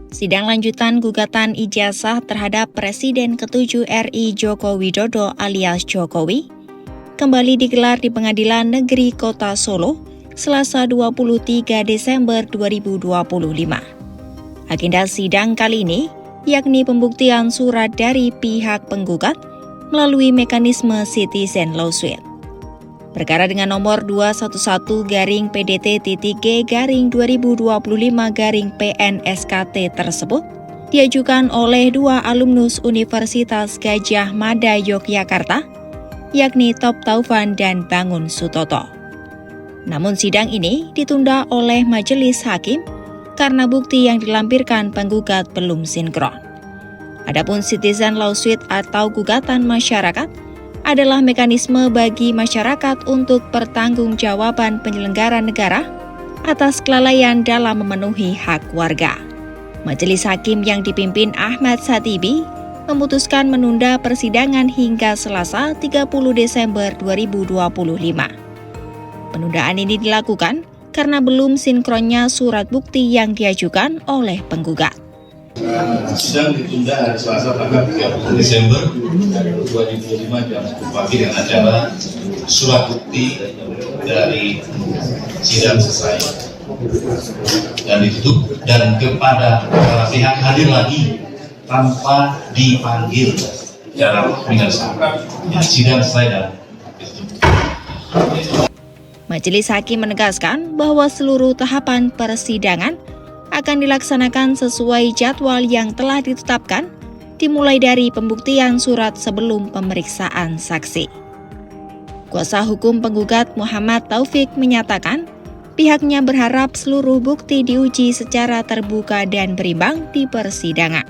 Sidang lanjutan gugatan ijazah terhadap Presiden ke-7 RI Joko Widodo alias Jokowi kembali digelar di Pengadilan Negeri Kota Solo, Selasa 23 Desember 2025. Agenda sidang kali ini yakni pembuktian surat dari pihak penggugat melalui mekanisme citizen lawsuit. Perkara dengan nomor 211-PDT-G-2025-PNSKT tersebut diajukan oleh dua alumnus Universitas Gadjah Mada Yogyakarta, yakni Top Taufan dan Bangun Sutoto. Namun sidang ini ditunda oleh majelis hakim karena bukti yang dilampirkan penggugat belum sinkron. Adapun citizen lawsuit atau gugatan masyarakat adalah mekanisme bagi masyarakat untuk pertanggungjawaban penyelenggara negara atas kelalaian dalam memenuhi hak warga. Majelis hakim yang dipimpin Ahmad Satibi memutuskan menunda persidangan hingga Selasa 30 Desember 2025. Penundaan ini dilakukan karena belum sinkronnya surat bukti yang diajukan oleh penggugat. Sidang ditunda hari Selasa tanggal 30 Desember 2025 jam 10 pagi dengan acara surat bukti dari sidang selesai dan ditutup, dan kepada para pihak hadir lagi tanpa dipanggil secara penyelesaian. Sidang selesai dan ditutup. Majelis hakim menegaskan bahwa seluruh tahapan persidangan akan dilaksanakan sesuai jadwal yang telah ditetapkan, dimulai dari pembuktian surat sebelum pemeriksaan saksi. Kuasa hukum penggugat Muhammad Taufik menyatakan, pihaknya berharap seluruh bukti diuji secara terbuka dan berimbang di persidangan.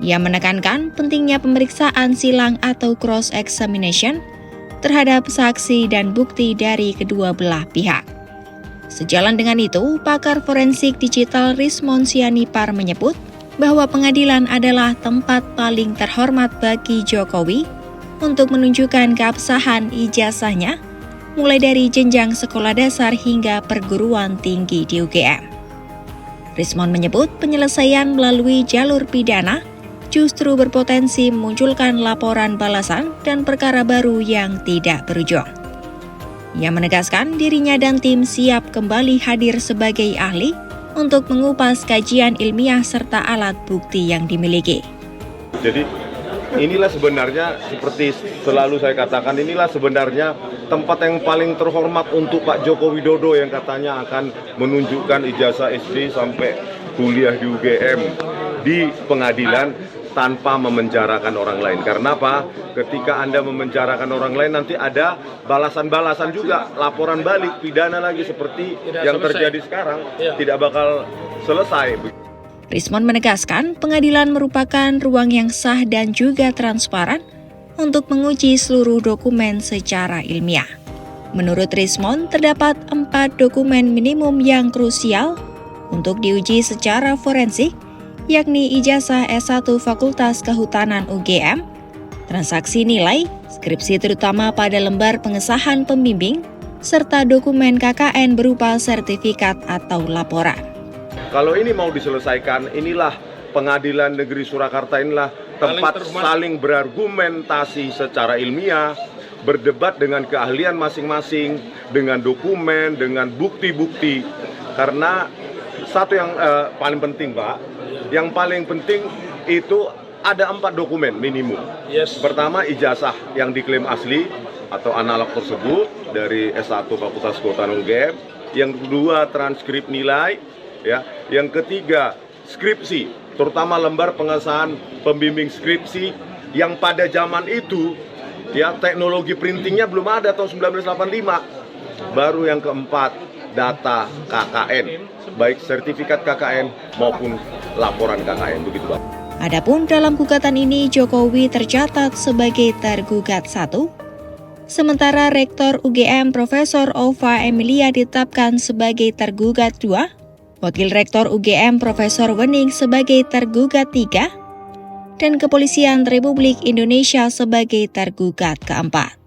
Ia menekankan pentingnya pemeriksaan silang atau cross-examination terhadap saksi dan bukti dari kedua belah pihak. Sejalan dengan itu, pakar forensik digital Rismon Sianipar menyebut bahwa pengadilan adalah tempat paling terhormat bagi Jokowi untuk menunjukkan keabsahan ijazahnya, mulai dari jenjang sekolah dasar hingga perguruan tinggi di UGM. Rismon menyebut penyelesaian melalui jalur pidana justru berpotensi memunculkan laporan balasan dan perkara baru yang tidak berujung. Ia menegaskan dirinya dan tim siap kembali hadir sebagai ahli untuk mengupas kajian ilmiah serta alat bukti yang dimiliki. Jadi inilah sebenarnya, seperti selalu saya katakan, inilah sebenarnya tempat yang paling terhormat untuk Pak Joko Widodo yang katanya akan menunjukkan ijazah SD sampai kuliah di UGM di pengadilan tanpa memenjarakan orang lain. Karena apa? Ketika Anda memenjarakan orang lain, nanti ada balasan-balasan juga, laporan balik, pidana lagi seperti yang terjadi sekarang, tidak bakal selesai. Rismon menegaskan pengadilan merupakan ruang yang sah dan juga transparan untuk menguji seluruh dokumen secara ilmiah. Menurut Rismon, terdapat 4 dokumen minimum yang krusial untuk diuji secara forensik, yakni ijazah S1 Fakultas Kehutanan UGM, transaksi nilai, skripsi terutama pada lembar pengesahan pembimbing, serta dokumen KKN berupa sertifikat atau laporan. Kalau ini mau diselesaikan, inilah Pengadilan Negeri Surakarta, inilah tempat saling berargumentasi secara ilmiah, berdebat dengan keahlian masing-masing, dengan dokumen, dengan bukti-bukti. Karena satu yang paling penting, Pak, yang paling penting itu ada 4 dokumen minimum. Pertama, ijazah yang diklaim asli atau analog tersebut dari S1 Fakultas Kehutanan UGM. Yang kedua, transkrip nilai. Ya. Yang ketiga, skripsi, terutama lembar pengesahan pembimbing skripsi yang pada zaman itu ya teknologi printingnya belum ada tahun 1985. Baru yang keempat, data KKN, baik sertifikat KKN maupun laporan KKN, begitu Pak. Adapun dalam gugatan ini Jokowi tercatat sebagai tergugat 1, sementara Rektor UGM Profesor Ova Emilia ditetapkan sebagai tergugat 2, Wakil Rektor UGM Profesor Wening sebagai tergugat 3, dan Kepolisian Republik Indonesia sebagai tergugat keempat.